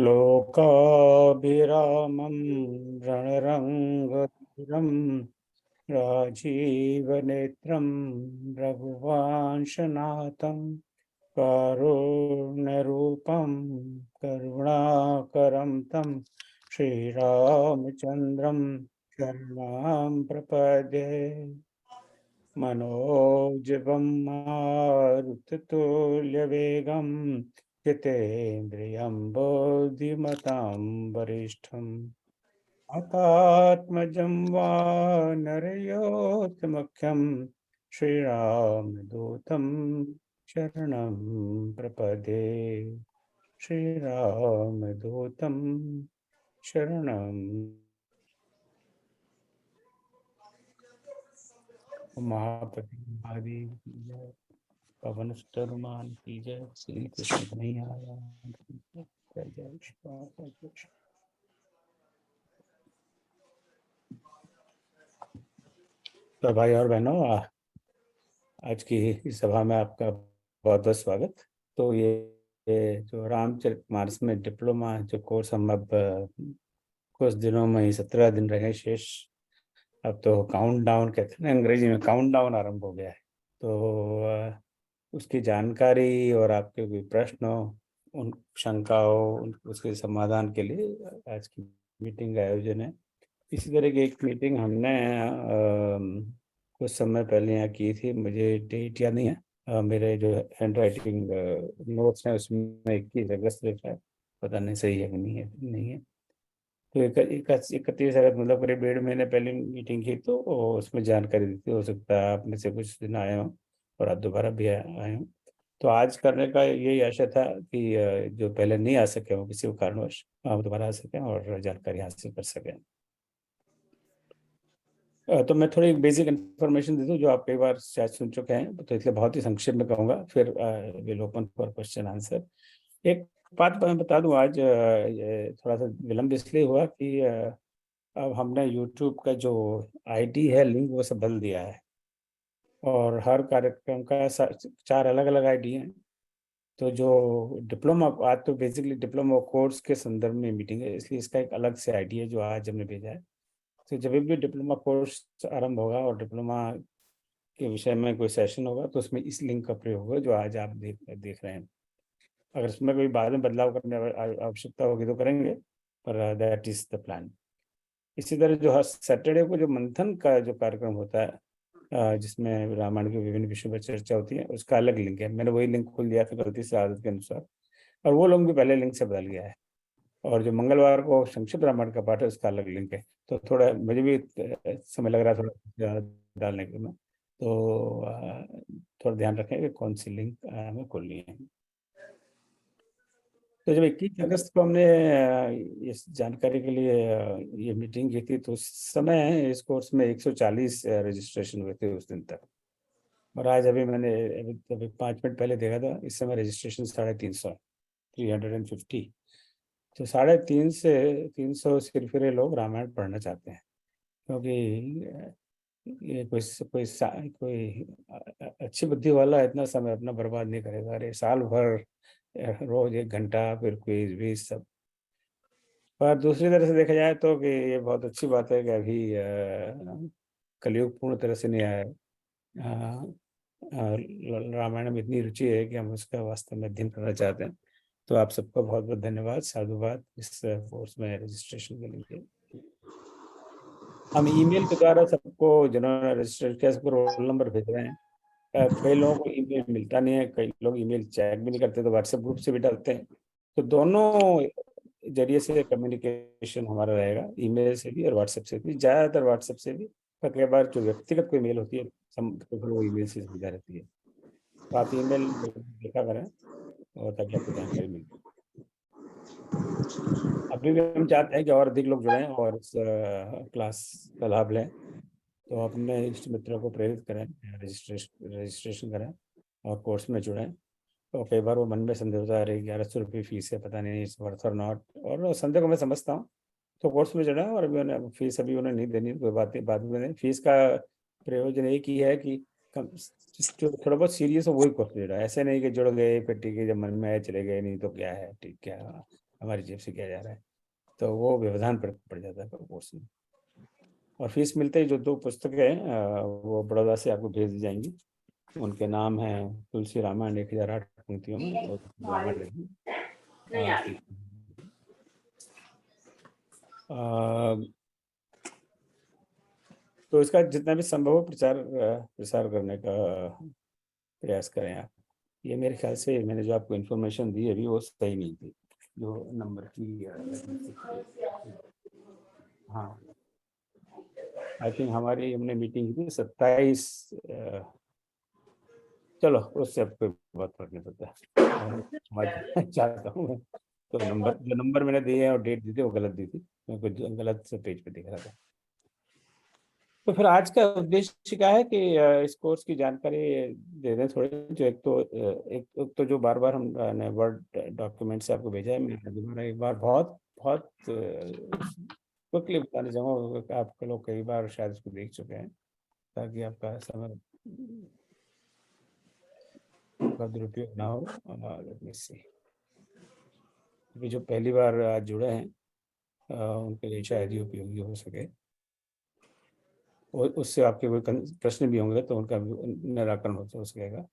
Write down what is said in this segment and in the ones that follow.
लोकाभिरामं रणरङ्गधीरं राजीवनेत्रं रघुवंशनाथं कारुण्यरूपं करुणाकरं तं श्रीरामचन्द्रं शरणं प्रपद्ये। मनोजवं मारुततुल्यवेगं जितेन्द्रियं बुद्धिमतां वरिष्ठम् अकात्मजं वानरयोत्तमख्यं श्रीरामदूतं शरणं प्रपदे। श्रीरामदूतं शरणं। महापति महादेव की जय, पवन सुत हनुमान की जय, श्री कृष्ण कन्हैया लाल की जय। जय जय श्री राम, जय जय श्री- तो भाई और बहनों, आज की इस सभा में आपका बहुत बहुत स्वागत। तो ये जो रामचरितमानस में डिप्लोमा जो कोर्स हम अब कुछ दिनों में ही 17 दिन रहे शेष। अब तो काउंट डाउन कहते हैं ना, अंग्रेजी में काउंट डाउन आरंभ हो गया है। तो उसकी जानकारी और आपके कोई प्रश्न हो, उन शंकाओं उसके समाधान के लिए आज की मीटिंग का आयोजन है। इसी तरह की एक मीटिंग हमने कुछ समय पहले यहाँ की थी, मुझे डेट याद नहीं है। मेरे जो हैंड राइटिंग नोट्स हैं उसमें 21 अगस्त लिखा है, पता नहीं सही है कि नहीं है। तो 31 अगस्त मतलब करीब 1.5 महीने पहले मीटिंग की, तो उसमें जानकारी दी थी। हो सकता है आप में से कुछ दिन आए हों और आज दोबारा भी आए हों। तो आज करने का यही आशा था कि जो पहले नहीं आ सके हों किसी कारणवश, आप दोबारा आ सकें और जानकारी हासिल कर सकें। तो मैं थोड़ी बेसिक इन्फॉर्मेशन दे दूं जो आप कई बार शायद सुन चुके हैं, तो इसलिए बहुत ही संक्षिप्त में कहूँगा, फिर will open for question answer. एक बात मैं बता दूं, आज ये थोड़ा सा विलम्ब इसलिए हुआ कि अब हमने यूट्यूब का जो आईडी है, लिंक वो सब बदल दिया है और हर कार्यक्रम का 4 अलग अलग आईडी हैं। तो जो डिप्लोमा, आज तो बेसिकली डिप्लोमा कोर्स के संदर्भ में मीटिंग है, इसलिए इसका एक अलग से आईडी है जो आज हमने भेजा है। तो जब भी डिप्लोमा कोर्स आरंभ होगा और डिप्लोमा के विषय में कोई सेशन होगा तो उसमें इस लिंक का प्रयोग होगा जो आज आप देख रहे हैं। अगर उसमें कोई बाद में बदलाव करने आवश्यकता होगी तो करेंगे, पर दैट इज द प्लान। इसी तरह जो हर सैटरडे को जो मंथन का जो कार्यक्रम होता है, जिसमें रामायण के विभिन्न विषयों पर चर्चा होती है, उसका अलग लिंक है। मैंने वही लिंक खोल दिया था गलती से आदत के अनुसार, और वो लोग भी पहले लिंक से बदल गया है। और जो मंगलवार को संक्षिप्त रामायण का पाठ है उसका अलग लिंक है। तो थोड़ा मुझे भी समय लग रहा है थोड़ा डालने के में। तो थोड़ा ध्यान रखें कि कौन सी लिंक हमें खोलनी है। तो जब 21 अगस्त को हमने इस जानकारी के लिए ये मीटिंग की थी, तो उस समय इस कोर्स में 140 रजिस्ट्रेशन हुए थे उस दिन तक। और आज अभी मैंने अभी 5 मिनट पहले देखा था, इस समय रजिस्ट्रेशन 350 350। तो 350 सिर्फ ये लोग रामायण पढ़ना चाहते हैं, क्योंकि ये कोई अच्छी बुद्धि वाला इतना समय अपना बर्बाद नहीं करेगा। अरे साल भर रोज 1 घंटा फिर क्विज भी सब। पर दूसरी तरह से देखा जाए तो कि ये बहुत अच्छी बात है कि अभी कलयुग पूर्ण तरह से नहीं आया है। रामायण में इतनी रुचि है कि हम उसका वास्तव में अध्ययन करना चाहते हैं। तो आप सबका बहुत बहुत धन्यवाद, साधुवाद इस कोर्स में रजिस्ट्रेशन के लिए। हम ईमेल के द्वारा सबको, जिन्होंने रजिस्टर किया, सबको रोल नंबर भेज रहे हैं। कई लोगों को ईमेल मिलता नहीं है, कई लोग ईमेल चेक भी नहीं करते, तो व्हाट्सएप ग्रुप से भी डालते हैं। तो दोनों जरिए से कम्युनिकेशन हमारा रहेगा, ईमेल से भी और व्हाट्सएप से भी, ज़्यादातर व्हाट्सएप से भी। पर कई बार जो व्यक्तिगत कोई मेल होती है, तो फिर वो ईमेल से सुविधा रहती है। तो आप ईमेल देखा करें और ताकि आपको जानकारी मिले। अभी भी हम चाहते हैं कि और अधिक लोग जुड़ें और इस क्लास का लाभ लें। तो अपने इष्ट मित्रों को प्रेरित करें, रजिस्ट्रेशन करें और कोर्स में जुड़ें। तो कई बार वो मन में संदेह होता है, अरे 1100 रुपये फीस है, पता नहीं इट्स वर्थ और नॉट, और संदेह को मैं समझता हूँ। तो कोर्स में जुड़ा, और अभी उन्हें फीस अभी उन्हें नहीं देनी, कोई बात बाद में दें। फीस का प्रयोजन एक ही है कि कम जो थोड़ा बहुत सीरियस हो वही कोर्स ले रहा है। ऐसे नहीं कि जुड़ गए फिर ठीक है, जब मन में आए चले गए, नहीं तो क्या है, ठीक क्या। हमारी जेब से किया जा रहा है, तो वो व्यवधान पड़ जाता है कोर्स में। और फीस मिलते ही जो 2 पुस्तकें हैं वो बड़ौदा से आपको भेज दी जाएंगी। उनके नाम हैं तुलसी रामायण 1008 पंक्तियों में और रामायण रहेगी। तो इसका जितना भी संभव हो प्रसार करने का प्रयास करें आप। ये मेरे ख्याल से मैंने जो आपको इन्फॉर्मेशन दी अभी वो सही नहीं थी, जो नंबर की हाँ, आई थिंक हमारी हमने मीटिंग की थी 27, चलो उससे अब कोई बहुत फर्क नहीं पड़ता। चाहता हूँ तो जो नंबर मैंने दिए हैं और डेट दी थी वो गलत दी थी, क्योंकि गलत से पेज पे दिख रहा था। तो फिर आज का उद्देश्य क्या है कि इस कोर्स की जानकारी दे दें थोड़ी, जो एक तो जो बार बार हमने वर्ड डॉक्यूमेंट से आपको भेजा है, मैं दोबारा एक बार बहुत बहुत क्विकली बताने चाहूँगा। आप लोग कई बार शायद इसको देख चुके हैं, ताकि आपका समय का दुरुपयोग ना हो। लेट मी सी, जो पहली बार आज जुड़े हैं उनके लिए शायद ये उपयोगी हो सके, और उससे आपके कोई प्रश्न भी होंगे तो उनका निराकरण हो सकेगा।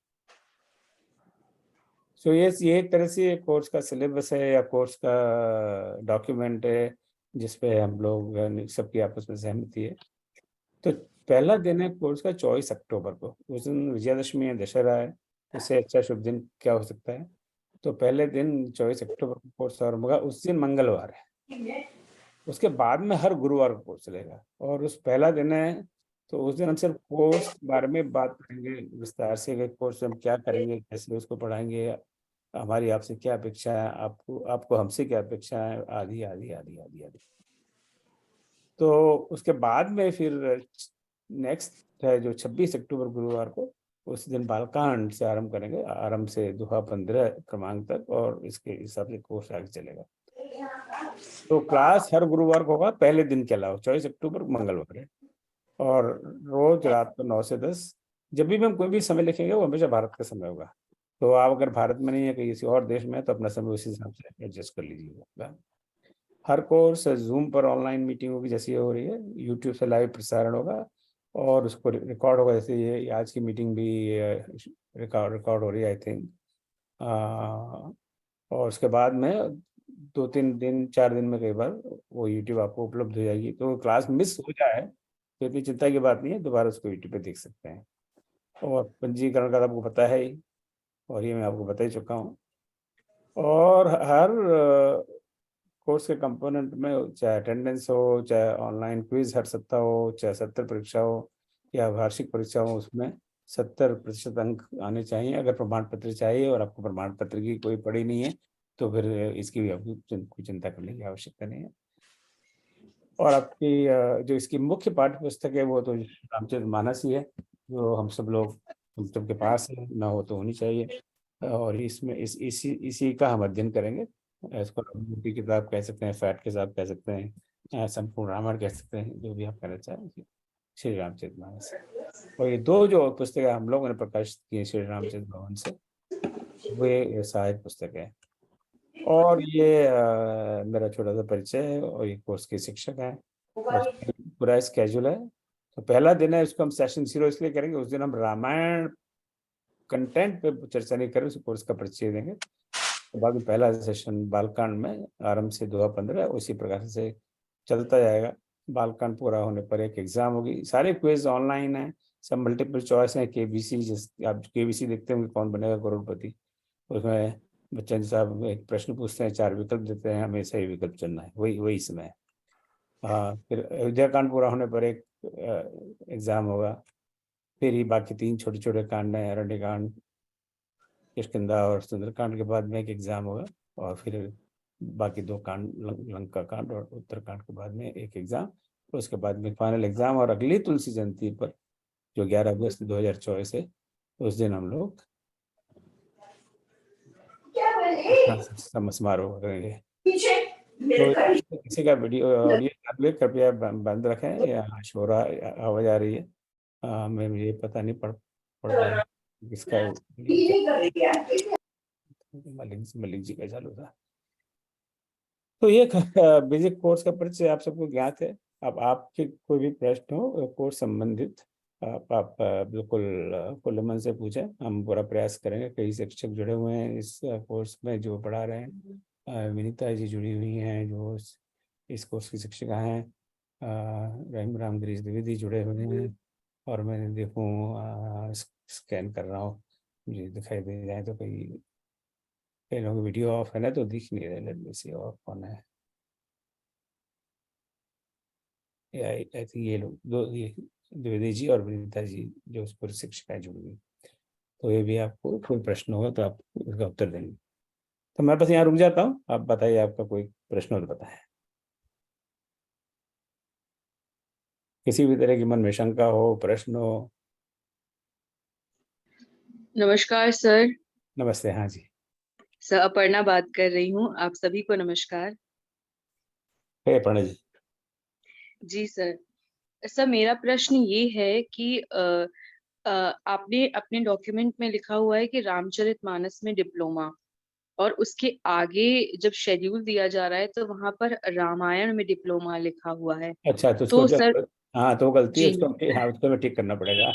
सो ये एक तरह से कोर्स का सिलेबस है या कोर्स का डॉक्यूमेंट है, जिसपे हम लोग सबकी आपस में सहमति है। तो पहला दिन है कोर्स का 24 अक्टूबर को, उस दिन विजयादशमी है, दशहरा है, इससे अच्छा शुभ दिन क्या हो सकता है। तो पहले दिन 24 अक्टूबर को कोर्स आरंभ होगा, उस दिन मंगलवार है। उसके बाद में हर गुरुवार को कोर्स चलेगा, और उस पहला दिन है तो उस दिन हम सिर्फ कोर्स के बारे में बात करेंगे विस्तार से कि कोर्स हम क्या करेंगे, कैसे उसको पढ़ाएंगे, हमारी आपसे क्या अपेक्षा है, आपको हमसे क्या अपेक्षा है, आदि आदि आदि आदि आदि। तो उसके बाद में फिर नेक्स्ट है जो 26 अक्टूबर गुरुवार को, उस दिन बालकांड से आरंभ करेंगे, आरंभ से दोहा 15 क्रमांक तक, और इसके हिसाब से कोर्स आगे चलेगा। तो क्लास हर गुरुवार को होगा, पहले दिन के अलावा 24 अक्टूबर मंगलवार है, और रोज रात को 9 से 10। जब भी हम कोई भी समय लिखेंगे वो हमेशा भारत का समय होगा। तो आप अगर भारत में नहीं है, कहीं किसी और देश में है, तो अपना समय उसी हिसाब से एडजस्ट कर लीजिएगा। हर कोर्स जूम पर ऑनलाइन मीटिंग होगी, जैसे ये हो रही है, यूट्यूब से लाइव प्रसारण होगा, और उसको रिकॉर्ड होगा, जैसे ये आज की मीटिंग भी रिकॉर्ड हो रही है आई थिंक। और उसके बाद में 2-3 दिन 4 दिन में कई बार वो यूट्यूब आपको उपलब्ध हो जाएगी। तो क्लास मिस हो जाए तो इतनी चिंता की बात नहीं है, दोबारा उसको यूट्यूब पे देख सकते हैं। और पंजीकरण का तो आपको पता है ही, और ये मैं आपको बता ही चुका हूँ। और हर कोर्स के कंपोनेंट में, चाहे अटेंडेंस हो, चाहे ऑनलाइन क्विज हर सप्ताह हो, चाहे सत्र परीक्षा हो या वार्षिक परीक्षा हो, उसमें 70% अंक आने चाहिए। अगर प्रमाण पत्र चाहिए और आपको प्रमाण पत्र की कोई पड़ी नहीं है, तो फिर इसकी भी आपको कोई चिंता करने की आवश्यकता नहीं है। और आपकी जो इसकी मुख्य पाठ्य पुस्तक है वो तो रामचरितमानस ही है, जो हम सबके पास है, ना हो तो होनी चाहिए। और इसमें इसी का हम अध्ययन करेंगे। इसको रामायण की किताब कह सकते हैं, फैट के साथ कह सकते हैं, संपूर्ण रामायण कह सकते हैं, जो भी आप कहना चाहें, श्री रामचरितमानस। और ये 2 जो पुस्तकें हम लोगों ने प्रकाशित की श्री रामचरित भवन से, वे सहायक पुस्तक है। और ये मेरा छोटा सा परिचय है, और ये कोर्स के शिक्षक हैं, और पूरा स्केड्यूल है। तो पहला दिन है, इसको हम सेशन 0 इसलिए करेंगे, उस दिन हम रामायण कंटेंट पे चर्चा नहीं करें, उस कोर्स का परिचय देंगे। तो बाद में पहला सेशन बालकांड में आरंभ से दोहा 15 उसी प्रकार से चलता जाएगा। बालकांड पूरा होने पर एक एग्जाम होगी, सारे क्विज ऑनलाइन है, सब मल्टीपल चॉइस है, केबीसी, जिस आप केबीसी देखते होंगे कौन बनेगा करोड़पति, उसमें बच्चन साहब एक प्रश्न पूछते हैं, 4 विकल्प देते हैं, हमें सही विकल्प चुनना है, वही समय है। फिर अयोध्या कांड पूरा होने पर एक एग्जाम होगा, फिर ही बाकी 3 छोटे छोटे कांड हैं, अरण्य कांड, किष्किंधा और सुंदरकांड के बाद में एक एग्जाम होगा, और फिर बाकी 2 कांड, लंका कांड और उत्तरकांड के बाद में एक एग्जाम, उसके बाद में फाइनल एग्जाम। और अगली तुलसी जयंती पर, जो 11 अगस्त 2024 है, उस दिन हम लोग समारोह करेंगे। तो किसी का वीडियो ऑडियो कृपया बंद रखें, या शोर आवाज आ रही है, मैं मुझे पता नहीं पड़ पा रहा किसका। मलिक जी का चालू था। तो ये बेसिक कोर्स का परिचय आप सबको ज्ञात है। अब आपके कोई भी प्रश्न हो कोर्स संबंधित, आप बिल्कुल खुले मन से पूछें, हम पूरा प्रयास करेंगे। कई शिक्षक जुड़े हुए हैं इस कोर्स में जो पढ़ा रहे हैं। विनीता जी जुड़ी हुई हैं जो इस कोर्स की शिक्षिका हैं। राम गिरीश द्विवेदी जुड़े हुए हैं। और मैं देखूँ स्कैन कर रहा हूँ, मुझे दिखाई दे जाए तो कई लोग वीडियो ऑफ है ना तो दिख नहीं रहे। लेट मी सी और कौन है। आई थिंक ये लोग दो, ये द्विवेदी जी और विनीता जी जो उस पर शिक्षिकाएं जुड़ी हुई। तो ये भी आपको कोई प्रश्न होगा तो आप उसका उत्तर देंगे। तो मैं बस यहाँ रुक जाता हूँ, आप बताइए आपका कोई प्रश्न हो तो बताएं। किसी भी तरह की मन में शंका हो, प्रश्न हो। नमस्कार सर। नमस्ते। हाँ जी। सर अपर्णा बात कर रही हूँ। आप सभी को नमस्कार। हे प्रणय जी। जी सर। सर मेरा प्रश्न ये है कि आपने अपने डॉक्यूमेंट में लिखा हुआ है कि रामचरितमानस में डिप्लोमा, और उसके आगे जब शेड्यूल दिया जा रहा है तो वहां पर रामायण में डिप्लोमा लिखा हुआ है। अच्छा तो उसको तो क्या? सर हाँ तो गलती है जी, उसको, हाँ उसको हमें ठीक करना पड़ेगा।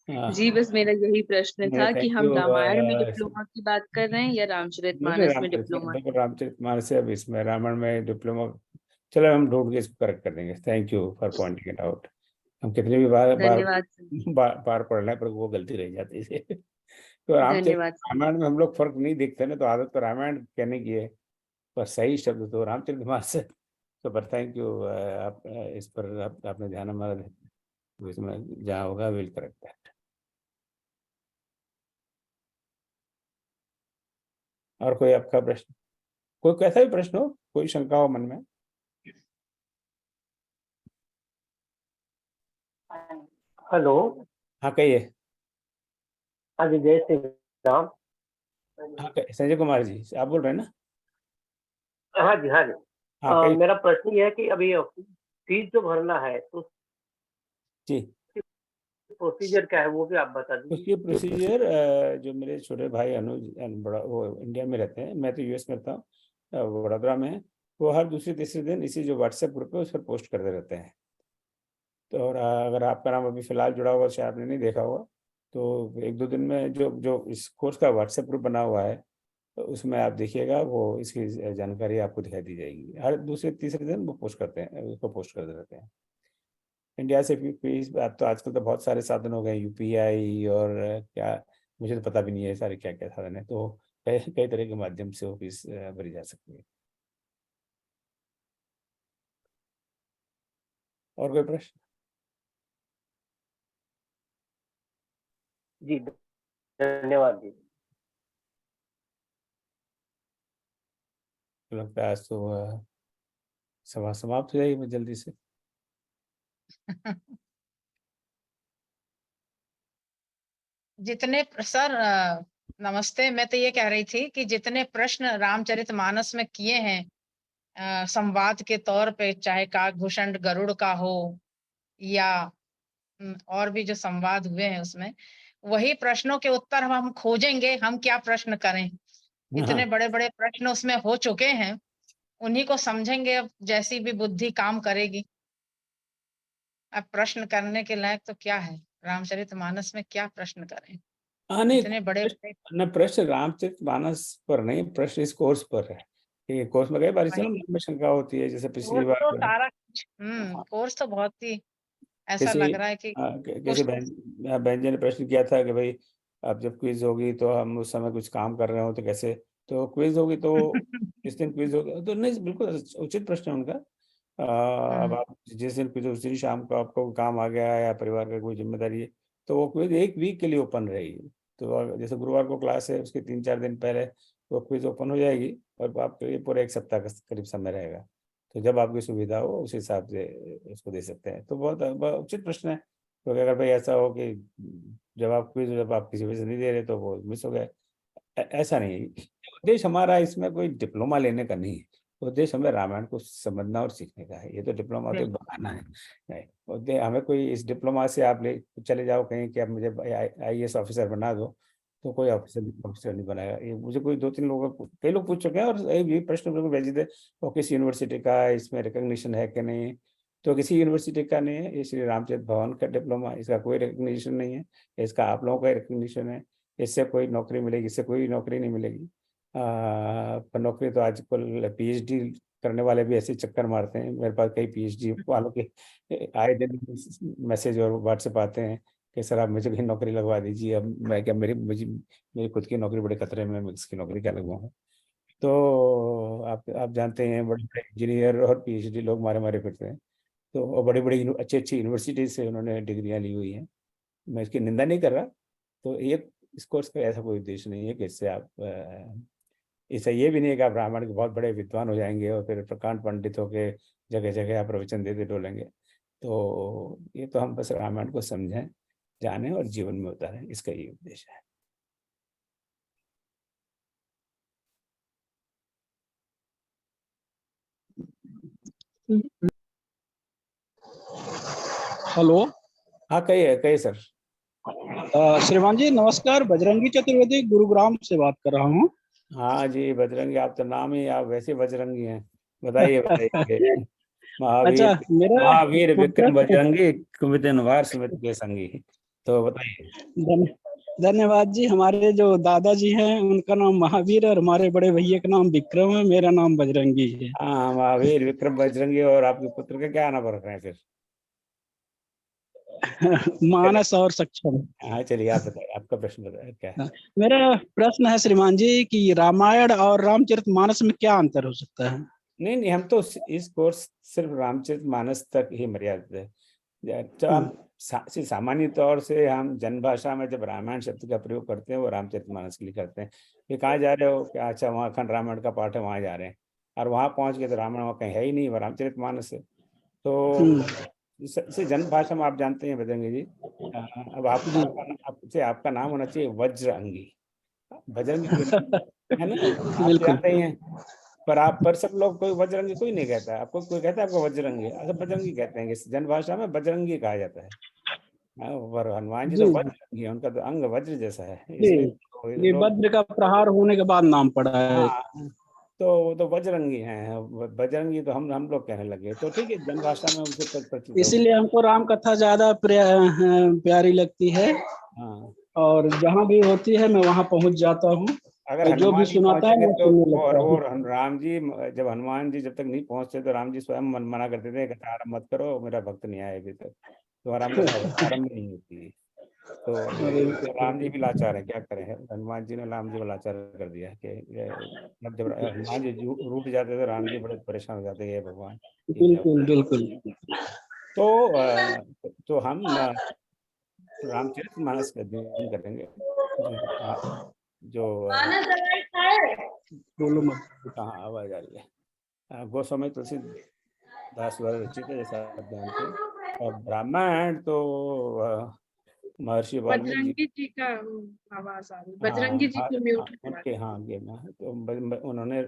जी हाँ। बस मेरा यही प्रश्न नहीं, था कि थैंक हम यू। रामायण में डिप्लोमा की बात कर रहे हैं या नहीं रामचरितमानस में रामचरित डिप्लोमा देखो की। रामचरितमानस से अब इसमें रामायण में डिप्लोमा। चलो हम ढूंढ के इसको करेक्ट कर देंगे। Thank you for pointing it out. हम कितने भी बार बार धन्यवाद सर। बार पढ़ रहे हैं पर वो गलती रह जाती है। तो रामचरित धन्यवाद सर। रामायण में हम लोग फर्क नहीं देखते ना, तो आदत तो रामायण कहने की है, पर सही शब्द तो रामचरितमानस है। तो पर थैंक यू, आप इस पर आपने ध्यान हमारा तो इसमें जहाँ होगा विल करेक्ट दैट। और कोई आपका प्रश्न, कोई कैसा भी प्रश्न हो, कोई शंका हो मन में। हेलो। हाँ कहिए। हाँ जी, जय श्री राम। हाँ संजय कुमार जी आप बोल रहे हैं ना? हाँ जी, हाँ जी। हाँ कहिए। मेरा प्रश्न ये है कि अभी फीस जो भरना है तो जी। प्रोसीजर क्या है वो भी आप बता दीजिए। उसकी प्रोसीजर, जो मेरे छोटे भाई अनुज बड़ा वो इंडिया में रहते हैं, मैं तो यूएस में रहता हूँ, वडोदरा में है। वो हर दूसरे तीसरे दिन इसी जो व्हाट्सएप ग्रुप है उस पर पोस्ट करते रहते हैं। तो और अगर आपका नाम अभी फिलहाल जुड़ा हुआ शायद आपने नहीं देखा होगा, तो एक दो दिन में जो जो इस कोर्स का व्हाट्सएप ग्रुप बना हुआ है, तो उसमें आप देखिएगा वो इसकी जानकारी आपको दिखाई दी जाएगी। हर दूसरे तीसरे दिन वो पोस्ट करते हैं, उसको पोस्ट करते रहते हैं। इंडिया से फीस अब तो आजकल तो बहुत सारे साधन हो गए, यूपीआई और क्या, मुझे तो पता भी नहीं है सारे क्या क्या साधन है। तो कई कई तरह के माध्यम से वो फीस भरी जा सकती है। और कोई प्रश्न? जी, धन्यवाद जी। तो लगता है आज तो सभा समाप्त हो जाएगी जल्दी से। जितने सर नमस्ते। मैं तो ये कह रही थी कि जितने प्रश्न रामचरितमानस में किए हैं संवाद के तौर पे, चाहे काकभूषण गरुड़ का हो या और भी जो संवाद हुए हैं उसमें, वही प्रश्नों के उत्तर हम खोजेंगे। हम क्या प्रश्न करें, इतने हाँ। बड़े बड़े प्रश्न उसमें हो चुके हैं, उन्हीं को समझेंगे। अब जैसी भी बुद्धि काम करेगी। अब प्रश्न करने के लायक तो क्या है, रामचरितमानस में क्या प्रश्न करें, हाँ नहीं, इतने बड़े बड़े। न प्रश्न रामचरितमानस पर नहीं, प्रश्न इस कोर्स पर है। ये कोर्स में कई बार इससे ना वही मन में शंका होती है, जैसे पिछली कोर्स बार तो जो है। सारा कुछ हाँ, कोर्स तो बहुत ही ऐसा कैसे लग रहा है कि कैसे कुछ तो। बहन जी ने प्रश्न किया था कि भाई अब जब क्विज होगी तो हम उस समय कुछ काम कर रहे हो तो कैसे, तो क्विज होगी तो जिस दिन क्विज होगी तो नहीं, बिल्कुल उचित प्रश्न है उनका। अब हम्म, आप जिस दिन क्विज उस दिन शाम को आपको काम आ गया या परिवार का कोई जिम्मेदारी है, तो वो क्विज एक वीक के लिए ओपन रहेगी। तो जैसे गुरुवार को क्लास है उसके 3-4 दिन पहले वो क्विज ओपन हो जाएगी और आपके लिए पूरा एक सप्ताह का करीब समय रहेगा। तो जब आपकी सुविधा हो उस हिसाब से उसको दे सकते हैं। तो बहुत उचित प्रश्न है, क्योंकि अगर भाई ऐसा हो कि जब आप किसी वजह से नहीं दे रहे तो वो मिस हो गए। ऐसा नहीं है। उद्देश्य हमारा इसमें कोई डिप्लोमा लेने का नहीं है। उद्देश्य हमें रामायण को समझना और सीखने का है। ये तो डिप्लोमा तो एक बिल्कुल। बहाना है। नहीं, उद्देश्य हमें कोई इस डिप्लोमा से आप ले चले जाओ कहीं कि आप मुझे आईएएस ऑफिसर बना दो, तो कोई ऑफिसर नहीं बनाएगा। ये मुझे कोई 2-3 लोग, कई लोग पूछ चुके हैं, और ये प्रश्न मेरे को भेजे थे, और किस यूनिवर्सिटी का है, इसमें रिकग्निशन है कि नहीं। तो किसी यूनिवर्सिटी का नहीं है, ये श्री रामचरित भवन का डिप्लोमा, इसका कोई रिकग्निशन नहीं है, इसका आप लोगों का रिकग्निशन है। इससे कोई नौकरी मिलेगी, इससे कोई नौकरी नहीं मिलेगी। पर नौकरी तो आजकल पीएचडी करने वाले भी ऐसे चक्कर मारते हैं। मेरे पास कई पीएचडी वालों के आए दिन मैसेज और व्हाट्सएप आते हैं कि सर आप मुझे कहीं नौकरी लगवा दीजिए। अब मैं क्या, मेरी खुद की नौकरी बड़े खतरे में, मैं किसकी नौकरी क्या लगवाऊँ। तो आप जानते हैं, बड़े बड़े इंजीनियर और पीएचडी लोग मारे मारे फिरते हैं। तो और बड़ी बड़ी अच्छी अच्छी यूनिवर्सिटी से उन्होंने डिग्रियां ली हुई हैं। मैं इसकी निंदा नहीं कर रहा। तो ये इस कोर्स का ऐसा कोई उद्देश्य नहीं है कि इससे आप इससे ये भी नहीं है कि आप रामायण के बहुत बड़े विद्वान हो जाएंगे और फिर प्रकांड पंडित होके जगह जगह आप प्रवचन देते डोलेंगे। तो ये तो हम बस रामायण को समझें, जाने और जीवन में उतारें, इसका ये उद्देश्य है। हेलो। हाँ, कहिए सर। श्रीमान जी नमस्कार, बजरंगी चतुर्वेदी गुरुग्राम से बात कर रहा हूँ। हाँ जी, बजरंगी, आप तो नाम ही, आप वैसे बजरंगी हैं। बताइए बताइए। महावीर अच्छा, मेरा महावीर विक्रम पुत्र बजरंगी, कुमित निवार सुमित के संगी। तो बताइए। धन्यवाद जी। हमारे जो दादाजी हैं उनका नाम महावीर है और हमारे बड़े भैया का नाम विक्रम है, मेरा नाम बजरंगी है। हाँ, महावीर विक्रम बजरंगी, और आपके पुत्र का क्या नाम रख रहे हैं फिर? मानस और सक्षम। हाँ चलिए, आप बताइए, आपका प्रश्न बताइए क्या है। मेरा प्रश्न है श्रीमान जी कि रामायण और रामचरितमानस में क्या अंतर हो सकता है? नहीं नहीं, हम तो इस कोर्स सिर्फ रामचरितमानस तक ही मर्यादित है। तो हम सामान्य तौर से हम जनभाषा में जब रामायण शब्द का प्रयोग करते हैं वो रामचरितमानस के लिए करते हैं। ये कहाँ जा रहे हो, क्या अच्छा वहाँ अखंड रामायण का पाठ है वहाँ जा रहे हैं, और वहाँ पहुँच गए तो रामायण वहाँ कहीं है ही नहीं, वो रामचरितमानस है। तो इसे जनभाषा में आप जानते हैं बजरंगी जी। अब आपका नाम होना चाहिए वज्रअंगी, बजरंगी क्यों नहीं? है ना, आप बिल्कुल। जानते ही हैं। पर सब लोग, कोई वज्रंगी कोई नहीं कहता है। आपको कोई कहता है आपको वज्रंगी? अच्छा, बजरंगी कहते हैं, जनभाषा में बजरंगी कहा जाता है। और हनुमान जी जी तो जी वज्रंगी है, उनका तो अंग वज्र जैसा है, जी। इसलिए तो ये लोग। वज्र का प्रहार होने के बाद नाम पड़ा है। हाँ, तो वो तो बजरंगी हैं, बजरंगी तो हम लोग कहने लगे। तो ठीक है, जनभाषा में उसे प्रचलित हो इसीलिए हमको राम कथा ज्यादा प्यारी लगती है, गया। हाँ, और जहाँ भी होती है मैं वहाँ पहुँच जाता हूँ, अगर और जो भी हनुमान जी सुनाता है पहुंचेंगे मैं तो, सुनने लगता हूँ। और राम जी, जब हनुमान जी जब तक नहीं पहुंचते तो राम जी स्वयं मना करते थे, कथा आरम्भ मत करो, मेरा भक्त नहीं आया अभी तक, तो राम कथा आरम्भ नहीं होती है। तो राम जी भी लाचार है, क्या करें, हनुमान जी ने राम जी को लाचार कर दिया कि जब हनुमान जी रूठ जाते थे, राम जी बड़े परेशान हो जाते, ये भगवान ये क्या बिल्कुल हुआ। बिल्कुल। तो हम रामचरितमानस का अध्ययन करेंगे, जो बोलो मत। कहाँ आवाज आ रही है, गोस्वामी तुलसीदास द्वारा रचित है, जैसा आप जानते हैं। और ब्राह्मण तो महर्षि वाल्मीकि जी। बजरंगी जी का आवाज आ रही, बजरंगी हाँ जी को म्यूट करा उनके, हाँ ये ना, तो उन्होंने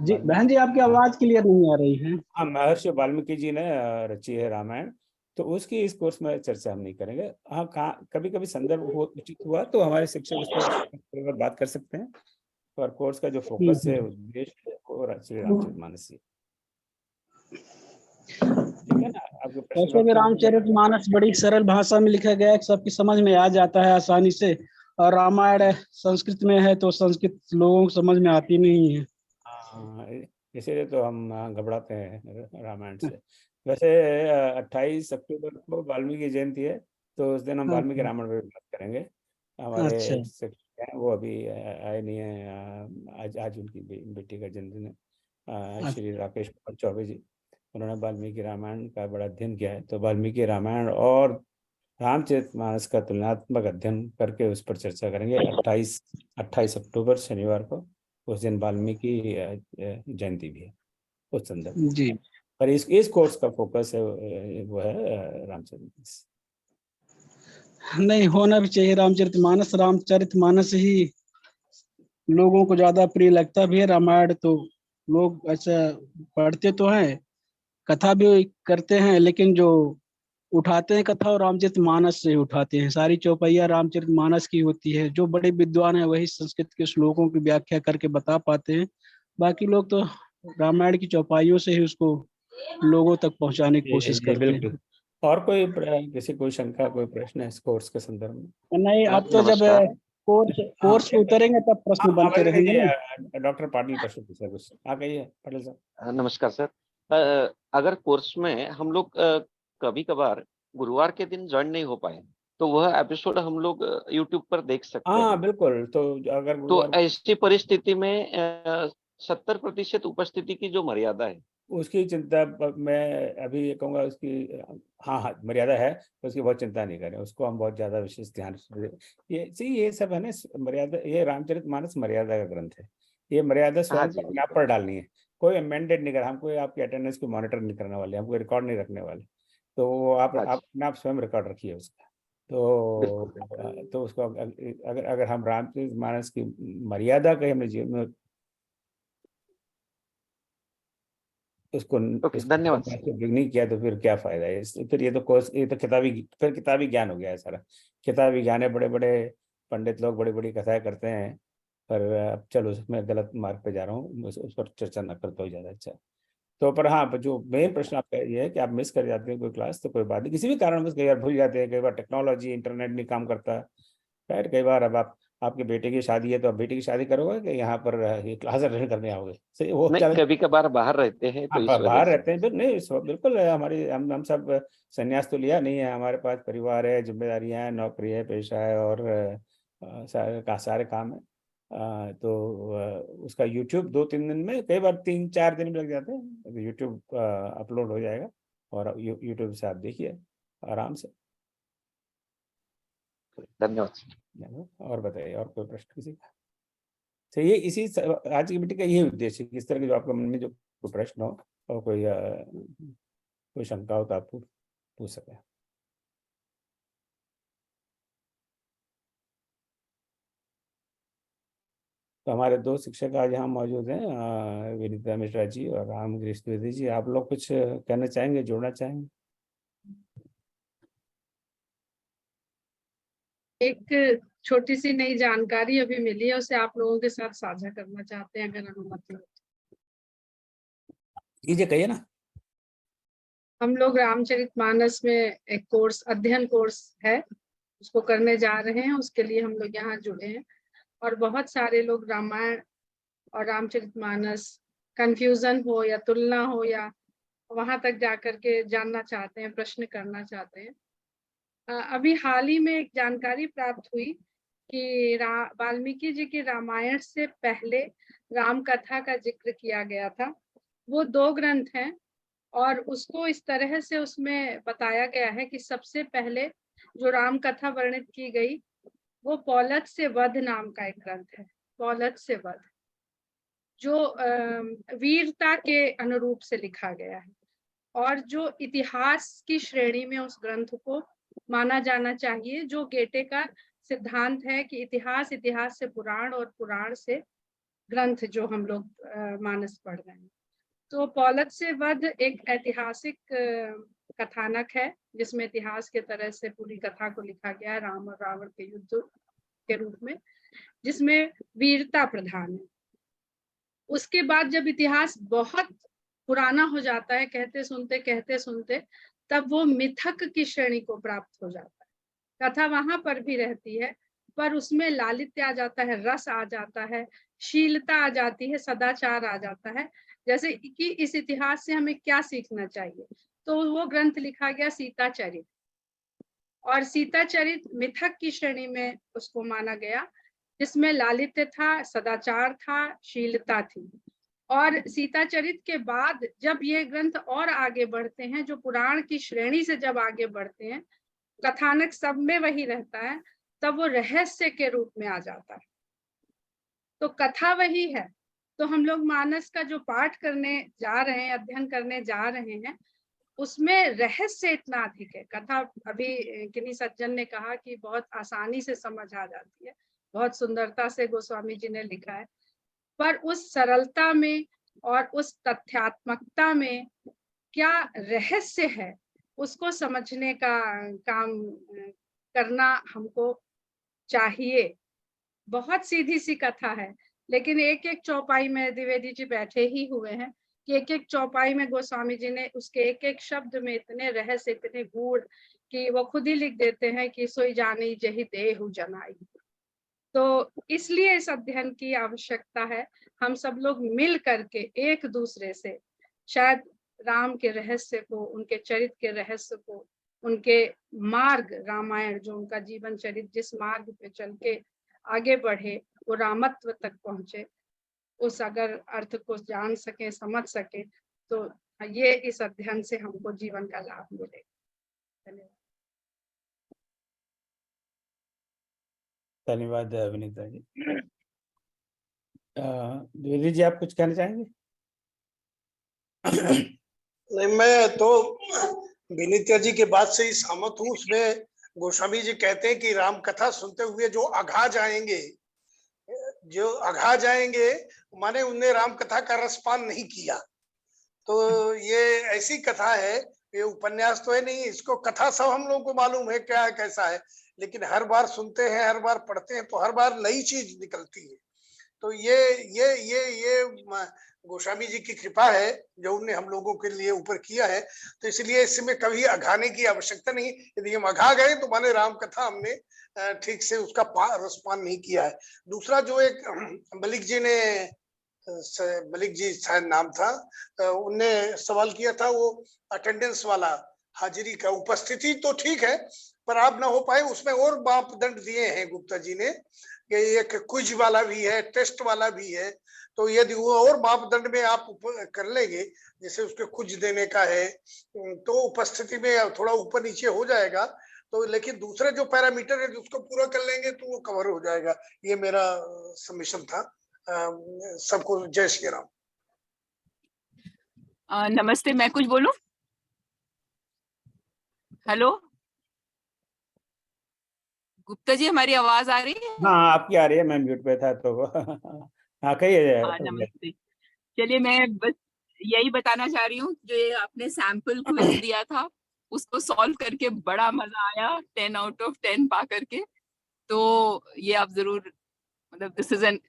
जी बहन जी, आपकी हाँ आवाज क्लियर नहीं आ रही है। हाँ, महर्षि वाल्मीकि जी ने रची है रामायण। तो उसकी इस कोर्स में चर्चा हम नहीं करेंगे। हाँ, कहाँ कभी कभी संदर्भ उचित हुआ तो हमारे शिक्षक उस पर बात कर सकते हैं। और कोर्स का जो फोकस है, उद्देश्य है, वो श्री रामचरितमानस ही। ठीक है ना, आपके प्रश्न का वैसे भी उत्तर। रामचरितमानस बड़ी सरल भाषा में लिखा गया है, सबकी समझ में आ जाता है आसानी से, और रामायण संस्कृत में है तो संस्कृत लोगों को समझ में आती नहीं है। हाँ, इसीलिए तो हम घबराते हैं रामायण से। वैसे 28 अक्टूबर को वाल्मीकि जयंती है, तो उस दिन हम हाँ, वाल्मीकि रामायण पर बात करेंगे। हमारे अच्छा एक शिक्षक हैं, वो अभी आए नहीं है। आज उनकी बेटी का जन्मदिन है, श्री राकेश कुमार चौबे जी। उन्होंने वाल्मीकि रामायण का बड़ा अध्ययन किया है। तो वाल्मीकि रामायण और रामचरितमानस का तुलनात्मक अध्ययन करके उस पर चर्चा करेंगे 28 अक्टूबर शनिवार को। उस दिन वाल्मीकि जयंती भी है उस संदर्भ में। जी। पर इस कोर्स का फोकस है, वो है रामचरितमानस। नहीं, होना भी चाहिए रामचरितमानस। रामचरितमानस ही लोगों को ज्यादा प्रिय लगता भी है। रामायण तो लोग ऐसा पढ़ते तो हैं, कथा भी करते हैं, लेकिन जो उठाते हैं कथा और रामचरितमानस से उठाते हैं। सारी चौपाइयाँ रामचरितमानस की होती है। जो बड़े विद्वान है वही संस्कृत के श्लोकों की व्याख्या करके बता पाते हैं। बाकी लोग तो रामायण की चौपाइयों से ही उसको लोगों तक पहुंचाने की कोशिश जी करते बिल्कुल। और कोई किसी कोई शंका, कोई प्रश्न है इस कोर्स के संदर्भ में? हैं। नहीं, अब तो जब नमस्कार। कोर्स में उतरेंगे तब प्रश्न बनते रहेंगे ना। डॉक्टर पाटिल प्रश्न पूछा कुछ, आ गई है पाटिल साहब। नमस्कार सर। अगर कोर्स में हम लोग कभी कभार गुरुवार के दिन ज्वाइन नहीं हो पाए तो वह एपिसोड हम लोग यूट्यूब पर देख सकते हाँ हैं। बिल्कुल। तो अगर तो गुरुवार ऐसी परिस्थिति में 70% उपस्थिति की जो मर्यादा है, उसकी चिंता मैं अभी ये कहूँगा उसकी, हाँ हाँ मर्यादा है, तो उसकी बहुत चिंता नहीं करें, उसको हम बहुत ज्यादा विशेष ध्यान से ये सब है ना मर्यादा। ये रामचरितमानस मर्यादा का ग्रंथ है। ये मर्यादा हाँ स्वयं जी को अपने आप पर डालनी है। कोई मैंडेट नहीं कर, हम कोई आपकी अटेंडेंस को मॉनिटर नहीं करने वाले, हम कोई रिकॉर्ड नहीं रखने वाले। तो वो आप हाँ जी, अपने आप स्वयं रिकॉर्ड रखिए उसका। बिल्कुल तो उसको अगर हम रामचरितमानस की मर्यादा का हमने जीवन में उसको ओके, धन्यवाद सर। नहीं किया तो फिर क्या फायदा है फिर ये तो कोर्स, ये तो किताबी ज्ञान हो गया है सारा। किताबी ज्ञान है, बड़े बड़े पंडित लोग बड़ी बड़ी कथाएं करते हैं, पर अब चलो मैं गलत मार्ग पे जा रहा हूँ, उस पर चर्चा न करता हूँ ज्यादा अच्छा। तो पर हाँ, पर जो मेन प्रश्न आपका ये है कि आप मिस कर जाते हैं कोई क्लास, तो कोई बात नहीं, किसी भी कारणवश कई बार भूल जाते हैं, कई बार टेक्नोलॉजी इंटरनेट नहीं काम करता, राइट। कई बार अब आप, आपके बेटे की शादी है तो आप बेटे की शादी करोगे कि यहाँ पर ये क्लास अटेंड करने आओगे, सही वो नहीं, कभी कभार बाहर रहते हैं तो इस वजह बाहर से। रहते हैं फिर नहीं, बिल्कुल है। हमारी हम सब संन्यास तो लिया नहीं है, हमारे पास परिवार है, जिम्मेदारियां हैं, नौकरी है, पेशा है, और सारे काम है। तो उसका यूट्यूब 2-3 दिन में, कई बार 3-4 दिन में लग जाते हैं, यूट्यूब अपलोड हो जाएगा और यूट्यूब से आप देखिए आराम से। धन्यवाद सर। और बताइए, और कोई प्रश्न किसी का? तो ये आज की मीटिंग का यही उद्देश्य है कि इस तरह के जो आपके मन में जो कोई प्रश्न हो और कोई शंका हो तो आप पूछ सकें। तो हमारे 2 शिक्षक आज यहाँ मौजूद हैं, विनीता मिश्रा जी और राम गिरीश द्विवेदी जी। आप लोग कुछ कहना चाहेंगे, जोड़ना चाहेंगे? एक छोटी सी नई जानकारी अभी मिली है, उसे आप लोगों के साथ साझा करना चाहते हैं, अगर अनुमति हो। कीजिए, कहिए ना। हम लोग रामचरितमानस में एक कोर्स, अध्ययन कोर्स है, उसको करने जा रहे हैं। उसके लिए हम लोग यहाँ जुड़े हैं और बहुत सारे लोग रामायण और रामचरितमानस कंफ्यूजन हो या तुलना हो या वहां तक जाकर के जानना चाहते हैं, प्रश्न करना चाहते हैं। अभी हाल ही में एक जानकारी प्राप्त हुई कि वाल्मीकि जी के रामायण से पहले राम कथा का जिक्र किया गया था। वो 2 ग्रंथ हैं और उसको इस तरह से उसमें बताया गया है कि सबसे पहले जो राम कथा वर्णित की गई वो पौलत से वध नाम का एक ग्रंथ है। पौलत से वध जो वीरता के अनुरूप से लिखा गया है और जो इतिहास की श्रेणी में उस ग्रंथ को माना जाना चाहिए। जो गेटे का सिद्धांत है कि इतिहास, इतिहास से पुराण और पुराण से ग्रंथ जो हम लोग मानस पढ़ रहे हैं। तो पौलत से वध एक ऐतिहासिक कथानक है जिसमें इतिहास के तरह से पूरी कथा को लिखा गया है, राम और रावण के युद्ध के रूप में, जिसमें वीरता प्रधान है। उसके बाद जब इतिहास बहुत पुराना हो जाता है, कहते सुनते, तब वो मिथक की श्रेणी को प्राप्त हो जाता है। कथा वहां पर भी रहती है पर उसमें लालित्य आ जाता है, रस आ जाता है, शीलता आ जाती है, सदाचार आ जाता है। जैसे कि इस इतिहास से हमें क्या सीखना चाहिए, तो वो ग्रंथ लिखा गया सीता चरित, और सीता चरित मिथक की श्रेणी में उसको माना गया, जिसमें लालित्य था, सदाचार था, शीलता थी। और सीता चरित के बाद जब ये ग्रंथ और आगे बढ़ते हैं, जो पुराण की श्रेणी से जब आगे बढ़ते हैं, कथानक सब में वही रहता है, तब वो रहस्य के रूप में आ जाता है। तो कथा वही है। तो हम लोग मानस का जो पाठ करने जा रहे हैं, अध्ययन करने जा रहे हैं, उसमें रहस्य इतना अधिक है। कथा अभी किन्हीं सज्जन ने कहा कि बहुत आसानी से समझ आ जाती है, बहुत सुंदरता से गोस्वामी जी ने लिखा है, पर उस सरलता में और उस तथ्यात्मकता में क्या रहस्य है, उसको समझने का काम करना हमको चाहिए। बहुत सीधी सी कथा है, लेकिन एक एक चौपाई में द्विवेदी जी बैठे ही हुए हैं कि एक एक चौपाई में गोस्वामी जी ने उसके एक एक शब्द में इतने रहस्य, इतने गूढ़ कि वो खुद ही लिख देते हैं कि सोई जानी जही देहु जनाई। तो इसलिए इस अध्ययन की आवश्यकता है। हम सब लोग मिल करके एक दूसरे से शायद राम के रहस्य को, उनके चरित्र के रहस्य को, उनके मार्ग, रामायण जो उनका जीवन चरित्र जिस मार्ग पे चल के आगे बढ़े, वो रामत्व तक पहुंचे, उस अगर अर्थ को जान सके, समझ सके, तो ये इस अध्ययन से हमको जीवन का लाभ मिलेगा। धन्यवाद। धन्यवाद विनीता जी। द्विवेदी जी, आप कुछ कहना चाहेंगे? नहीं, मैं तो विनीता जी के बात से ही सहमत हूँ। उसमें गोस्वामी जी कहते हैं कि राम कथा सुनते हुए जो अघा जाएंगे, माने उनने राम कथा का रसपान नहीं किया। तो ये ऐसी कथा है, ये उपन्यास तो है नहीं, इसको कथा सब हम लोगों को मालूम है क्या है कैसा है, लेकिन हर बार सुनते हैं, हर बार पढ़ते हैं, तो हर बार नई चीज निकलती है। तो ये गोस्वामी जी की कृपा है जो उन्हें हम लोगों के लिए ऊपर किया है। तो इसलिए इसमें कभी अघाने की आवश्यकता नहीं। यदि हम अघा गए तो माने राम कथा हमने ठीक से उसका रसपान नहीं किया है। दूसरा जो एक मलिक जी शायद नाम था, उनने सवाल किया था वो अटेंडेंस वाला, हाजिरी का, उपस्थिति तो ठीक है पर आप ना हो पाए, उसमें और मापदंड दिए हैं गुप्ता जी ने कि एक क्विज वाला भी है, टेस्ट वाला भी है। तो यदि वो और मापदंड में आप कर लेंगे, जैसे उसके क्विज देने का है, तो उपस्थिति में थोड़ा ऊपर नीचे हो जाएगा। तो लेकिन दूसरे जो पैरामीटर है उसको पूरा कर लेंगे तो वो कवर हो जाएगा। ये मेरा सबमिशन था। सबको जय श्री राम। नमस्ते, मैं कुछ बोलूं? हेलो गुप्ता जी, हमारी आवाज आ रही है? हाँ, आपकी आ रही है, मैं म्यूट पे था तो हाँ कहिए। हाँ, नमस्ते। चलिए, मैं बस यही बताना चाह रही हूँ, जो ये आपने सैंपल क्विज दिया था उसको सॉल्व करके बड़ा मजा आया, 10 आउट ऑफ 10 पा करके। तो ये आप जरूर, मतलब this is an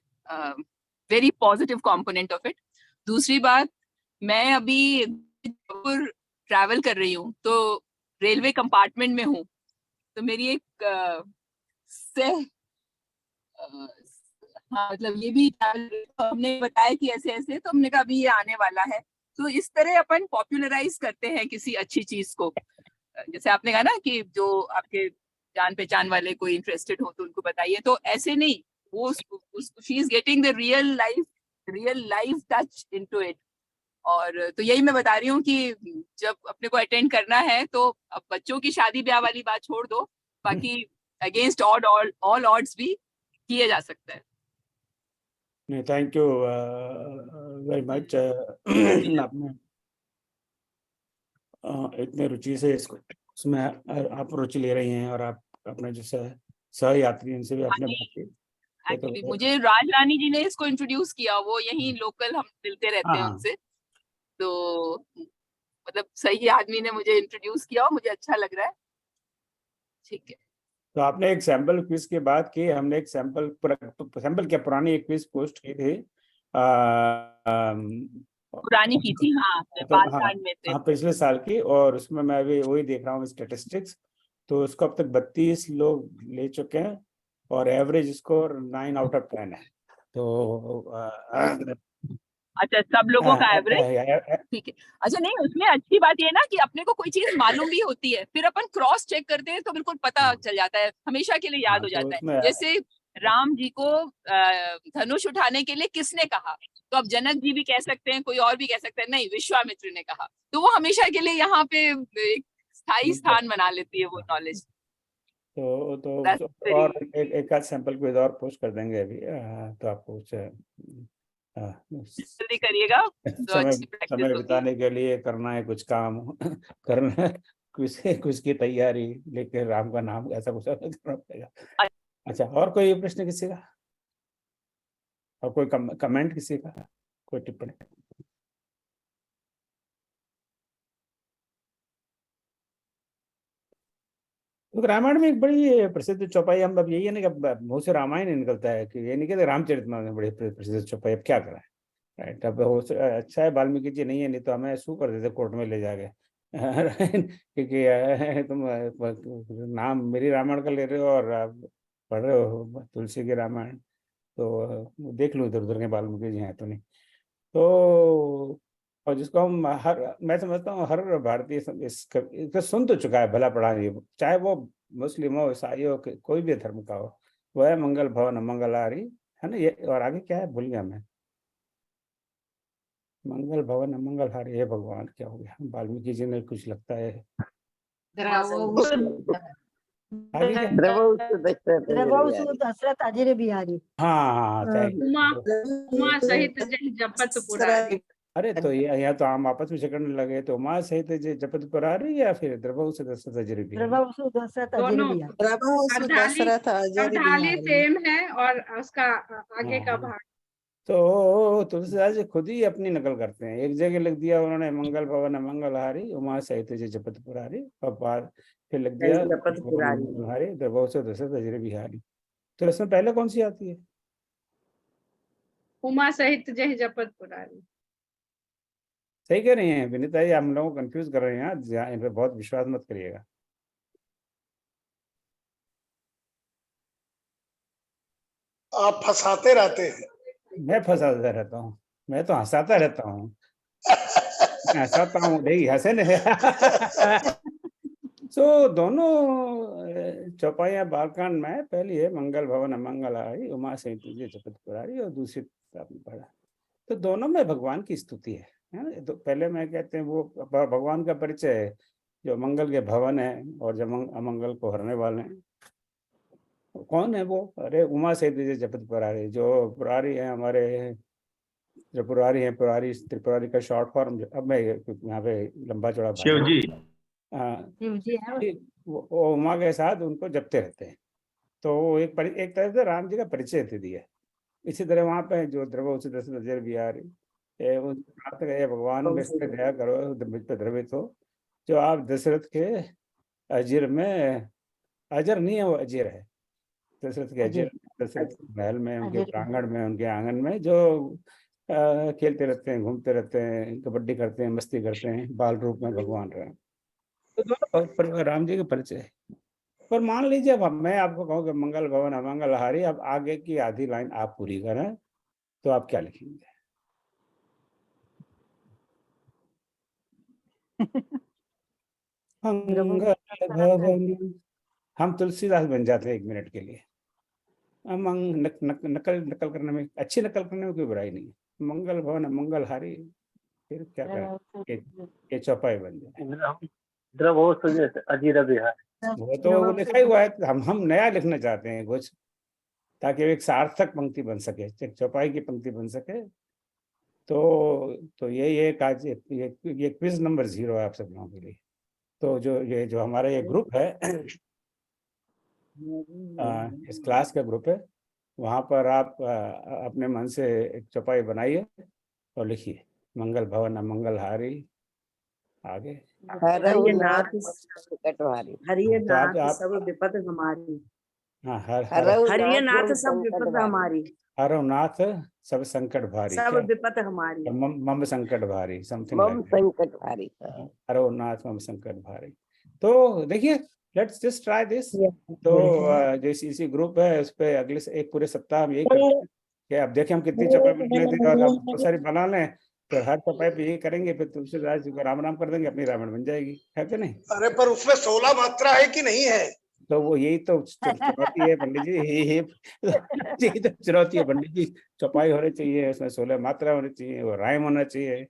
very positive component of it. दूसरी बात, मैं अभी ट्रैवल कर रही हूँ तो रेलवे कंपार्टमेंट में हूँ, तो मेरी एक हाँ, मतलब ये भी तो हमने बताया कि ऐसे ऐसे, तो हमने कहा अभी ये आने वाला है। तो इस तरह अपन पॉपुलराइज करते हैं किसी अच्छी चीज को। जैसे आपने कहा ना कि जो आपके जान पहचान वाले कोई इंटरेस्टेड हो तो उनको बताइए, तो ऐसे नहीं, वो she is getting the real life touch into it. और तो यही मैं बता रही हूँ कि जब अपने को अटेंड करना है तो अब बच्चों की शादी ब्याह वाली बात छोड़ दो, बाकी अगेंस्ट ऑल ऑड्स भी किया जा सकता है। नहीं, थैंक यू वेरी मच। आपने इतने रुचि से इसको, उसमें आप रुचि ले रही हैं और आप अपने जो सह यात्री उनसे भी आपने बात की। एक्चुअली मुझे राज रानी जी ने इसको इंट्रोड्यूस किया, वो यहीं लोकल, हम मिलते रहते हैं हाँ, उनसे। तो मतलब सही आदमी ने मुझे इंट्रोड्यूस किया और मुझे अच्छा लग रहा है। ठीक है, तो आपने एक सैंपल क्विज की बात की, हमने एक सैंपल क्या पुरानी एक क्विज पोस्ट की थी पुरानी की थी, हाँ, तो हाँ, बालकांड में थे। हाँ पिछले साल की, और उसमें मैं अभी वही देख रहा हूँ स्टेटिस्टिक्स। तो उसको अब तक 32 लोग ले चुके हैं और एवरेज स्कोर 9 आउट ऑफ 10 है। तो अच्छा, सब लोगों का एवरेज, ठीक है। अच्छा, नहीं, उसमें अच्छी बात ये ना कि अपने को कोई चीज मालूम भी होती है, फिर अपन क्रॉस चेक करते हैं तो बिल्कुल पता चल जाता है, हमेशा के लिए याद हो तो जाता उसमें है। जैसे राम जी को धनुष उठाने के लिए किसने कहा, तो अब जनक जी भी कह सकते हैं, कोई और भी कह सकते हैं, नहीं, विश्वामित्र ने कहा। तो वो हमेशा के लिए यहाँ पे एक स्थायी स्थान बना लेती है वो नॉलेज। तो और एक आध सैंपल क्विज और पोस्ट कर देंगे अभी, तो आपको जल्दी करिएगा तो अच्छी प्रैक्टिस समय होगी। बिताने के लिए करना है कुछ काम करना है, कुछ की तैयारी लेके राम का नाम ऐसा कुछ करना पड़ेगा। अच्छा, और कोई प्रश्न किसी का, और कोई कमेंट किसी का, कोई टिप्पणी? तो रामायण में एक बड़ी प्रसिद्ध चौपाई, हम अब यही है ना कि अब मुंह से रामायण ही निकलता है कि ये नहीं कहते रामचरितमानस में बड़ी प्रसिद्ध चौपाई, अब क्या करें। राइट, अब अच्छा है वाल्मीकि जी नहीं है, नहीं तो हमें सू कर देते कोर्ट में ले जाके क्योंकि तुम नाम मेरी रामायण का ले रहे हो और आप पढ़ रहे हो तुलसी की रामायण, तो देख लो इधर उधर के वाल्मीकि जी हैं तो नहीं। तो और जिसको हम मैं समझता हूँ हर भारतीय इसको सुन तो चुका है भला पढ़ा नहीं, चाहे वो मुस्लिम हो, ईसाई हो, कोई भी धर्म का हो, वो है मंगल भवन मंगलारी, है ना। ये और आगे क्या है भूल गया मैं, मंगल भवन मंगलहारी, हे भगवान क्या हो गया, वाल्मीकि जी ने कुछ लगता है आगे क्या? दशरथ अजय बिहारी। हाँ उमा सहित जय जपत पुरारी। अरे तो यहाँ तो हम आपस में झगड़ने लगे, तो उमा सहित जपत पुरारी या फिर द्रवहु से दशरथ अजय बिहारी? दशरथ अजय दोनों बिहारी। अर्धाली सेम है और उसका आगे का भाग। तो तुलसीदास जी खुद ही अपनी नकल करते हैं, एक जगह लिख दिया उन्होंने मंगल भवन मंगलहारी उमा सहित जपत पुरारी, और बाद फिर लिख दिया मंगलहारी द्रवहु से दशरथ अजय बिहारी। तो इसमें पहले कौन सी आती है? उमा सहित जय जपत पुरारी। सही कह रही हैं विनीता जी, हम लोगों को कंफ्यूज कर रहे हैं यहाँ, इन पे बहुत विश्वास मत करिएगा। आप फंसाते रहते हैं। मैं फंसाता रहता हूँ, मैं तो हंसाता रहता हूँ, हंसाता हूँ नहीं हंसे नहीं। सो दोनों चौपाइयाँ बालकांड में, पहली है मंगल भवन मंगलहारी उमा सहित जपत पुरारी, और दूसरी आपने पढ़ा, तो दोनों में भगवान की स्तुति है ना। तो पहले में कहते हैं वो भगवान का परिचय है, जो मंगल के भवन है और जो अमंगल को हरने वाले हैं। कौन है वो? अरे उमा सहित जपत पुरारी, जो पुरारी है हमारे, जो पुरारी है, पुरारी त्रिपुरारी का शॉर्ट फॉर्म, अब मैं यहाँ पे लंबा चौड़ा शिव जी, वो उमा के साथ उनको जपते रहते हैं, तो वो एक तरह से राम जी का परिचय दे दिया। इसी तरह वहाँ पे जो द्रवहु से दशरथ अजय बिहारी, भगवान में से दया करो, मुझ पे द्रवित हो, जो आप दशरथ के अजर में, अजर नहीं है वो अजर है, दशरथ के अजर, दशरथ महल में, उनके प्रांगण में, उनके आंगन में जो खेलते रहते हैं, घूमते रहते हैं, कबड्डी करते हैं, मस्ती करते हैं, बाल रूप में भगवान राम। तो दोनों राम जी के परिचय है। पर मान लीजिए अब मैं आपको कहूँ कि मंगल भवन अमंगलहारी, अब आगे की आधी लाइन आप पूरी करें, तो आप क्या लिखेंगे? मंगल भवन, हम तुलसीदास बन जाते हैं 1 मिनट के लिए। नकल करने में, अच्छी नकल करने में कोई बुराई नहीं है। मंगल भवन मंगलहारी, फिर क्या करें, ये चौपाई बन जाए। द्रवहु से अजय बिहारी, वो तो वो लिखा ही हुआ है, हम नया लिखना चाहते हैं कुछ, ताकि एक सार्थक पंक्ति बन सके, एक चौपाई की पंक्ति बन सके। तो ये आज ये क्विज नंबर 0 है आप सब लोगों के लिए। तो जो हमारा ये ग्रुप है, इस क्लास का ग्रुप है, वहाँ पर आप अपने मन से एक चौपाई बनाइए और लिखिए मंगल भवन मंगलहारी, आगे हरिये नाथ सब विपद हमारी। हाँ, हरिये नाथ सब विपद हमारी, हरो नाथ सब संकट भारी, सब विपद हमारी, मम संकट भारी, समथिंग मम संकट भारी, हरो नाथ मम संकट भारी। तो देखिए, लेट्स जस्ट ट्राई दिस। तो जैसे इसी ग्रुप है, उस पे अगले एक पूरे सप्ताह हम यही करते हैं कि अब देखें हम कितनी चौपाई बन लेते हैं, और आप बहुत सारी बना लें, तो हर चौपाई पे यही करेंगे, फिर तुलसीदास जी को राम राम कर देंगे, अपनी रामायण बन जाएगी, है कि नहीं? अरे पर उसमें 16 मात्रा है कि नहीं है? तो वो यही तो चुनौती है पंडित जी, यही तो चुनौती है पंडित जी। चौपाई होनी चाहिए, उसमें 16 मात्रा होनी चाहिए, वो राइम होना चाहिए।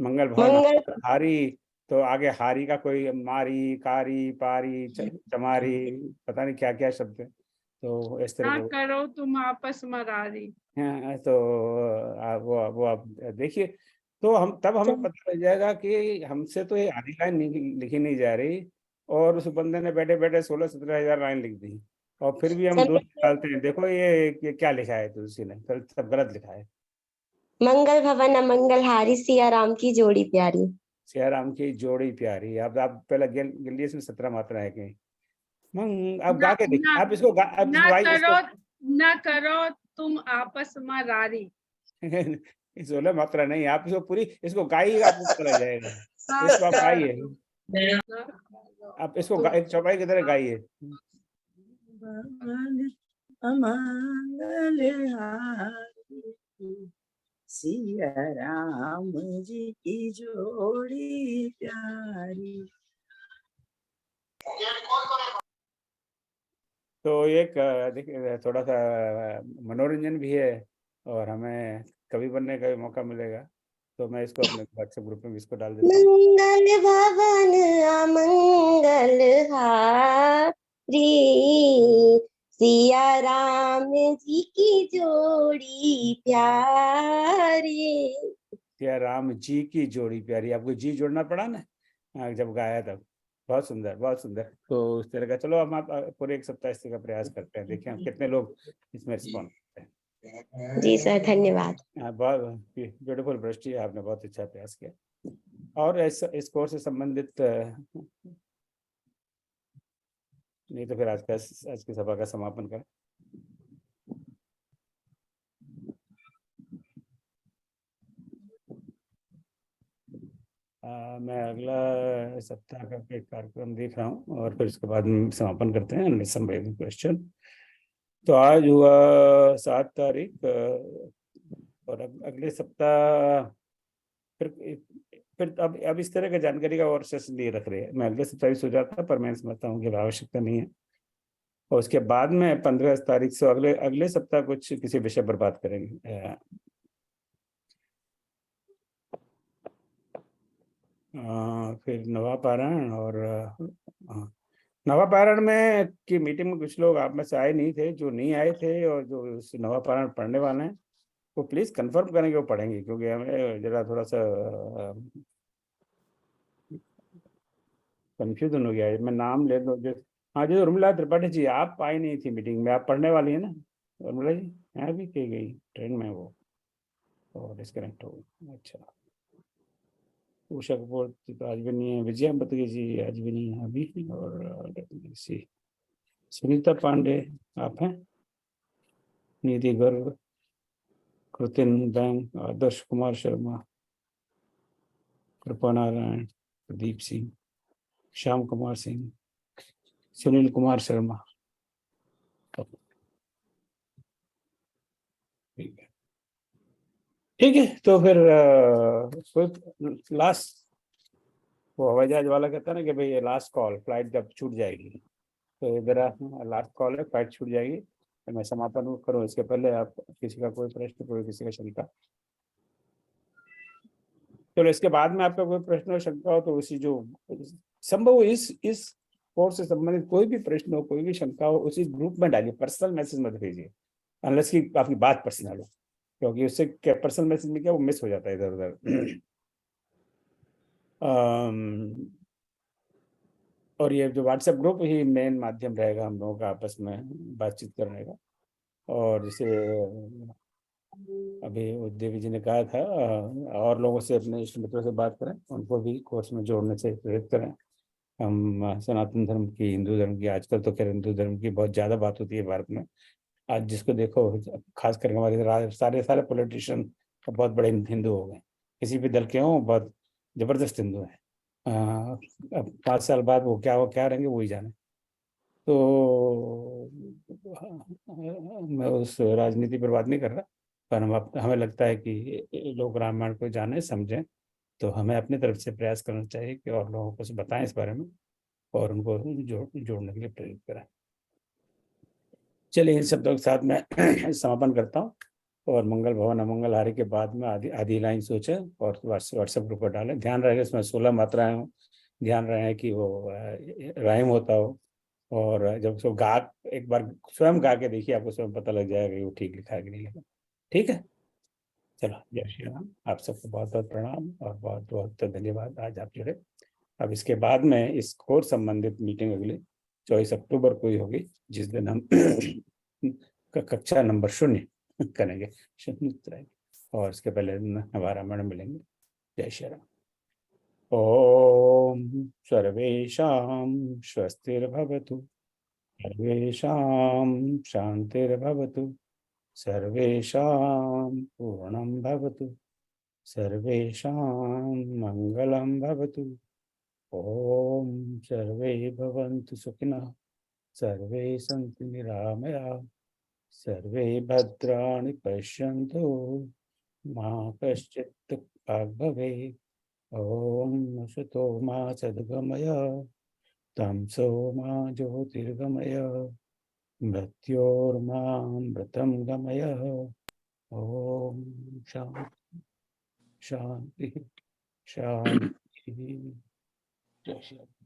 मंगल भवन हारी, तो आगे हारी का कोई मारी, कारी, पारी, चमारी, पता नहीं क्या क्या शब्द है, तो इस तरह ना करो तुम आपस मरारी। हाँ, तो वो आप देखिए, तो तब हमें पता लग जाएगा कि हमसे तो ये आधी लाइन लिखी नहीं जा रही, और उस बंदे ने बैठे बैठे 16-17 हजार लाइन लिख दी, और फिर भी हम दोष डालते हैं, देखो ये क्या लिखा है तुलसी ने, सब गलत लिखा है। मंगल भवन अमंगलहारी, सिया राम की जोड़ी प्यारी। सिया राम की जोड़ी प्यारी। अब आप पहले गिल्ली में 17 मात्रा है कहीं, आप गा के देखिए, आप इसको आप न करो इसको न करो तुम आपस में रारी। इस 16 मात्रा नहीं, आप इसको पूरी इसको गाइए, आपको पता लग जाएगा। इसको आप गाइए, आप इसको एक चौपाई की तरह गाइए। अमंगल हारी सिया राम जी की जोड़ी प्यारी। तो एक देखिए थोड़ा सा मनोरंजन भी है और हमें कवि बनने का भी मौका मिलेगा, तो मैं इसको अपने व्हाट्सएप ग्रुप में इसको डाल देता हूँ। मंगल भवन अमंगल हारी सिया राम जी की जोड़ी प्यारी। सिया राम जी की जोड़ी प्यारी, आपको जी जोड़ना पड़ा ना जब गाया तब। बहुत सुंदर, बहुत सुंदर। तो उस तरह का चलो हम आप पूरे एक सप्ताह इसका प्रयास करते हैं, देखिए हम कितने लोग इसमें रिस्पॉन्ड करते हैं। जी सर, धन्यवाद। बहुत ब्यूटीफुल बृष्टि, आपने बहुत अच्छा प्रयास किया। और इस कोर्स से संबंधित नहीं तो फिर आज की सभा का समापन करें। मैं अगला सप्ताह का एक कार्यक्रम देख रहा हूँ और फिर उसके बाद समापन करते हैं संबंधित क्वेश्चन। तो आज हुआ 7 तारीख और अगले सप्ताह फिर अब इस तरह की जानकारी का और सेशन नहीं रख रहे हैं। मैं अगले सप्ताह भी सोचा था, पर मैं समझता हूँ कि आवश्यकता नहीं है। और उसके बाद में 15 तारीख से अगले सप्ताह कुछ किसी विषय पर बात करेंगे। फिर नवापारायण और नवापारायण में की मीटिंग में कुछ लोग आप में से आए नहीं थे, जो नहीं आए थे और जो उस नवापारायण पढ़ने वाले हैं वो प्लीज कंफर्म करें कि वो पढ़ेंगे, क्योंकि हमें जरा थोड़ा सा कंफ्यूजन हो गया है। मैं नाम ले दो जो, हाँ जो उर्मिला त्रिपाठी जी, आप आई नहीं थी मीटिंग में, आप पढ़ने वाली है ना उर्मिला जी? यहाँ भी की गई ट्रेन में वो और डिस्कनेक्ट हो गई। अच्छा, उषा कपूर तो आज भी नहीं है, विजया बतगी जी आज भी नहीं है अभी, और सुनीता पांडे आप हैं, निधि गर्ग, कृतिन बैंक, आदर्श कुमार शर्मा, कृपा नारायण, प्रदीप सिंह, श्याम कुमार सिंह, सुनील कुमार शर्मा। ठीक है, तो फिर कोई लास्ट, वो हवाई जहाज वाला कहता है ना कि भाई ये लास्ट कॉल, फ्लाइट जब छूट जाएगी, तो ये मेरा लास्ट कॉल है, फ्लाइट छूट जाएगी तो मैं समापन करूँ। इसके पहले आप किसी का कोई प्रश्न, कोई किसी का शंका? चलो इसके बाद में आपका कोई प्रश्न और शंका हो तो उसी जो संभव हो इस कोर्स से संबंधित कोई भी प्रश्न हो, कोई भी शंका हो, उसी ग्रुप में डालिए, पर्सनल मैसेज मत भेजिए अनलेस की आपकी बात पर्सनल हो, क्योंकि उससे क्या पर्सनल मैसेज में क्या वो मिस हो जाता है इधर उधर। और ये जो व्हाट्सएप ग्रुप ही मेन माध्यम रहेगा हम लोगों का आपस में बातचीत करने का। और जैसे अभी देवी जी ने कहा था, और लोगों से, अपने इष्ट मित्रों से बात करें, उनको भी कोर्स में जोड़ने से प्रेरित करें। हम सनातन धर्म की, हिंदू धर्म की, आजकल तो खैर हिंदू धर्म की बहुत ज़्यादा बात होती है भारत में। आज जिसको देखो, खास करके हमारे सारे पॉलिटिशियन बहुत बड़े हिंदू हो गए, किसी भी दल के हों, बहुत जबरदस्त हिंदू हैं। अब 5 साल बाद वो क्या रहेंगे वही जाने। तो मैं उस राजनीति पर बात नहीं कर रहा, पर हमें लगता है कि लोग रामायण को जाने समझें, तो हमें अपनी तरफ से प्रयास करना चाहिए कि और लोगों को बताएं इस बारे में और उनको जोड़ने के लिए प्रेरित करें। चलिए इन शब्दों के साथ मैं समापन करता हूँ और मंगल भवन अमंगल हारी के बाद में आधी लाइन सोचे और व्हाट्सएप ग्रुप पर डालें। ध्यान रहे इसमें 16 मात्राएं हो, ध्यान रहे कि वो राइम होता हो, और जब उसको एक बार स्वयं गा के देखिए, आपको स्वयं पता लग जाएगा कि वो ठीक लिखा है कि नहीं लिखा। ठीक है, चलो जय श्री राम। आप सबको बहुत बहुत प्रणाम और बहुत बहुत धन्यवाद, आज आप जुड़े। अब इसके बाद में इस कोर्स संबंधित मीटिंग अगली 24 अक्टूबर को ही होगी, जिस दिन हम कक्षा नंबर 0 करेंगे, और इसके पहले हमारा मैडम मिलेंगे। जय श्री राम। ओम सर्वेषां स्वस्तिर्भवतु। सर्वेषां शान्तिर्भवतु, सर्वेषां पूर्णं भवतु, सर्वेषां मङ्गलं भवतु। ॐ सर्वे भवन्तु सुखिनः, सर्वे सन्तु निरामयाः, सर्वे भद्राणि पश्यन्तु, मा कश्चित् दुःखभाग् भवेत्। ॐ असतो मा सद्गमय, तमसो मा ज्योतिर्गमय, मृत्योर्मामृतं गमय। ॐ शान्ति शान्ति शान्ति। जय श्री राम।